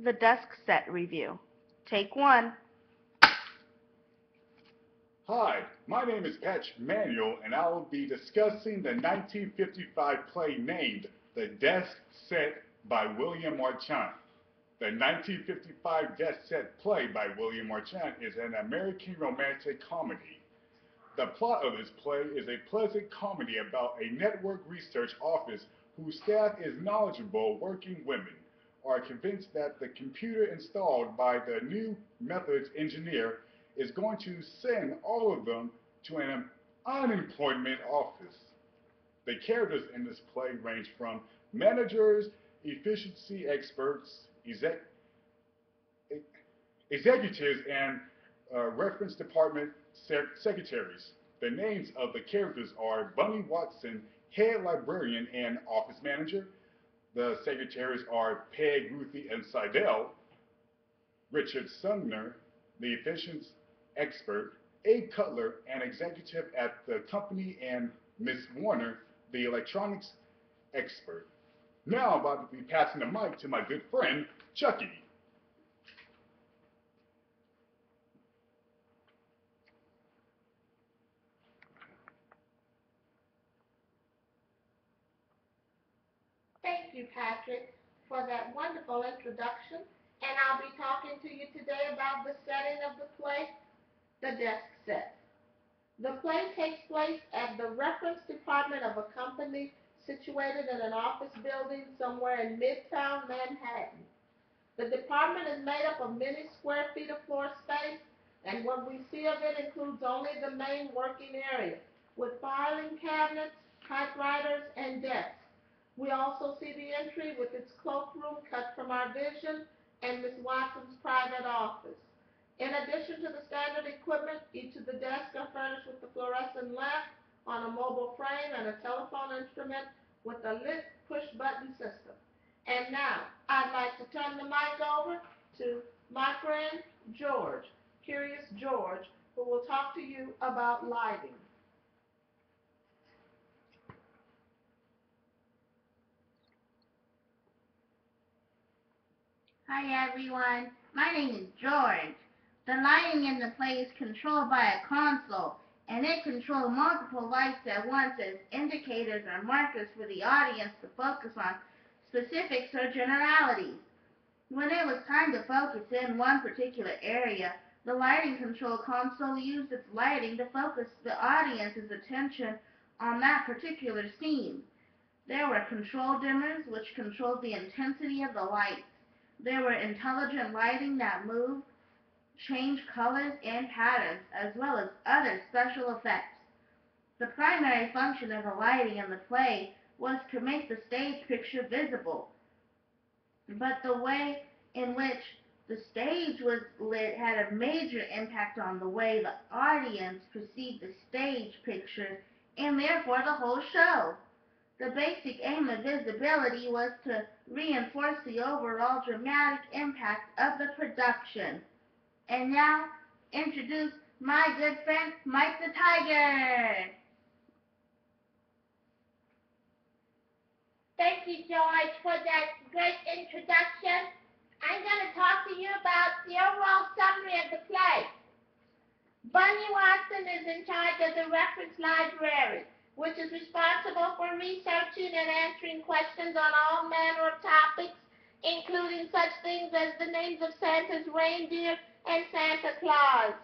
The desk set review. Take one. Hi, my name is Manuel, and I will be discussing the 1955 play named The Desk Set by William Marchand. The 1955 Desk Set play by William Marchand is an American romantic comedy. The plot of this play is a pleasant comedy about a network research office whose staff is knowledgeable working women are convinced that the computer installed by the new methods engineer is going to send all of them to an unemployment office. The characters in this play range from managers, efficiency experts, executives, and reference department secretaries. The names of the characters are Bunny Watson, head librarian and office manager. The secretaries are Peg, Ruthie, and Seidel. Richard Sumner, the efficiency expert. Abe Cutler, an executive at the company, and Miss Warner, the electronics expert. Now I'm about to be passing the mic to my good friend, Chucky. Thank you, Patrick, for that wonderful introduction. And I'll be talking to you today about the setting of the play, The Desk Set. The play takes place at the reference department of a company situated in an office building somewhere in Midtown Manhattan. The department is made up of many square feet of floor space, and what we see of it includes only the main working area, with filing cabinets, typewriters, and desks. We also see the entry with its cloakroom cut from our vision and Miss Watson's private office. In addition to the standard equipment, each of the desks are furnished with a fluorescent lamp on a mobile frame and a telephone instrument with a lit push-button system. And now, I'd like to turn the mic over to my friend George, Curious George, who will talk to you about lighting. Hi everyone, my name is George. The lighting in the play is controlled by a console, and it controls multiple lights at once as indicators or markers for the audience to focus on specifics or generalities. When it was time to focus in one particular area, the lighting control console used its lighting to focus the audience's attention on that particular scene. There were control dimmers which controlled the intensity of the light. There were intelligent lighting that moved, changed colors and patterns, as well as other special effects. The primary function of the lighting in the play was to make the stage picture visible, but the way in which the stage was lit had a major impact on the way the audience perceived the stage picture and therefore the whole show. The basic aim of visibility was to reinforce the overall dramatic impact of the production. And now, introduce my good friend, Mike the Tiger. Thank you, George, for that great introduction. I'm going to talk to you about the overall summary of the play. Bunny Watson is in charge of the reference library, which is responsible for researching and answering questions on all manner of topics, including such things as the names of Santa's reindeer and Santa Claus.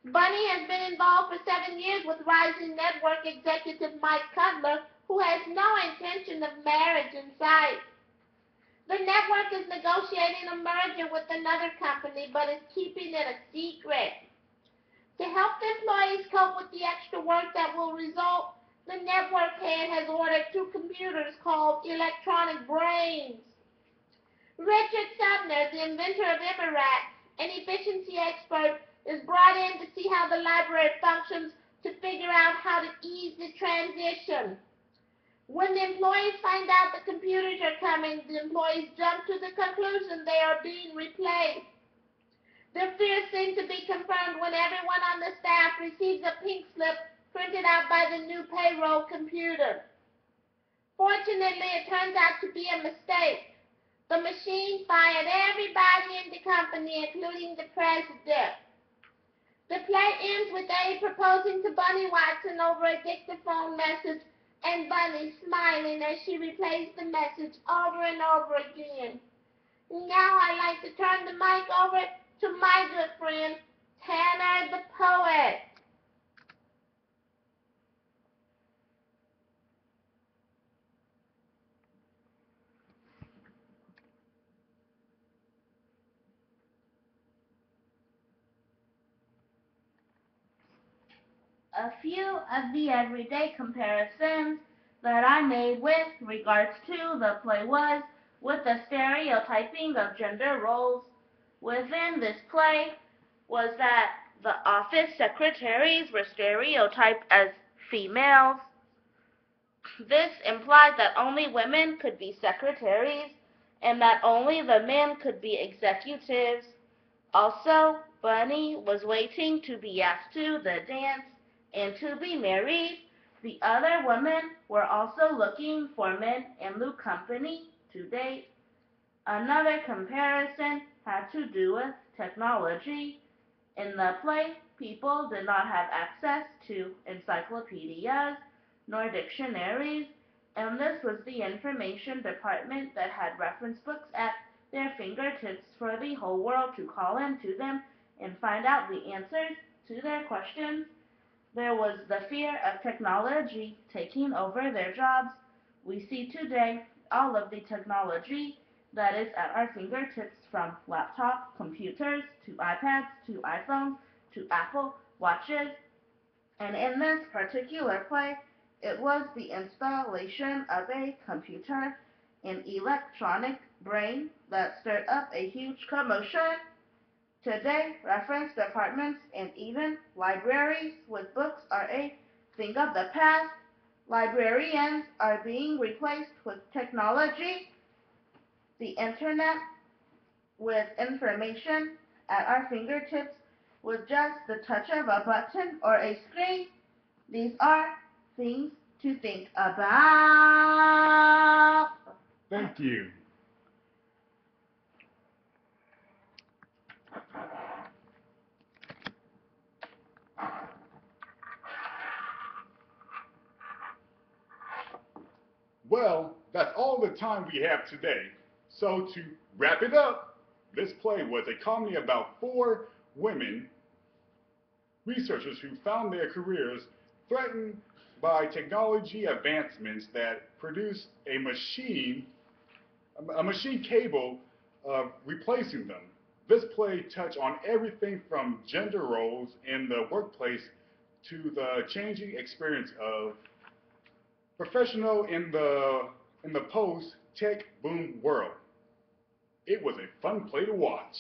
Bunny has been involved for 7 years with Rising Network executive Mike Cutler, who has no intention of marriage in sight. The network is negotiating a merger with another company, but is keeping it a secret. To help the employees cope with the extra work that will result, the network head has ordered 2 computers called electronic brains. Richard Sumner, the inventor of Emirac, an efficiency expert, is brought in to see how the library functions to figure out how to ease the transition. When the employees find out the computers are coming, the employees jump to the conclusion they are being replaced. Their fears seem to be confirmed when everyone on the staff receives a pink slip printed out by the new payroll computer. Fortunately, it turns out to be a mistake. The machine fired everybody in the company, including the president. The play ends with Abe proposing to Bunny Watson over a dictaphone message and Bunny smiling as she replays the message over and over again. Now I'd like to turn the mic over to my good friend, Tanner the Poet. A few of the everyday comparisons that I made with regards to the play was with the stereotyping of gender roles within this play was that the office secretaries were stereotyped as females. This implied that only women could be secretaries and that only the men could be executives. Also, Bunny was waiting to be asked to the dance and to be married. The other women were also looking for men in the company to date. Another comparison had to do with technology. In the play, people did not have access to encyclopedias nor dictionaries, and this was the information department that had reference books at their fingertips for the whole world to call into them and find out the answers to their questions. There was the fear of technology taking over their jobs. We see today all of the technology that is at our fingertips, from laptop computers to iPads to iPhones to Apple Watches. And in this particular play, it was the installation of a computer, an electronic brain that stirred up a huge commotion. Today, reference departments and even libraries with books are a thing of the past. Librarians are being replaced with technology, the internet, with information at our fingertips with just the touch of a button or a screen. These are things to think about. Thank you. Well, that's all the time we have today. So to wrap it up, this play was a comedy about four women researchers who found their careers threatened by technology advancements that produced a machine capable of replacing them. This play touched on everything from gender roles in the workplace to the changing experience of professional in the post tech boom world. It was a fun play to watch.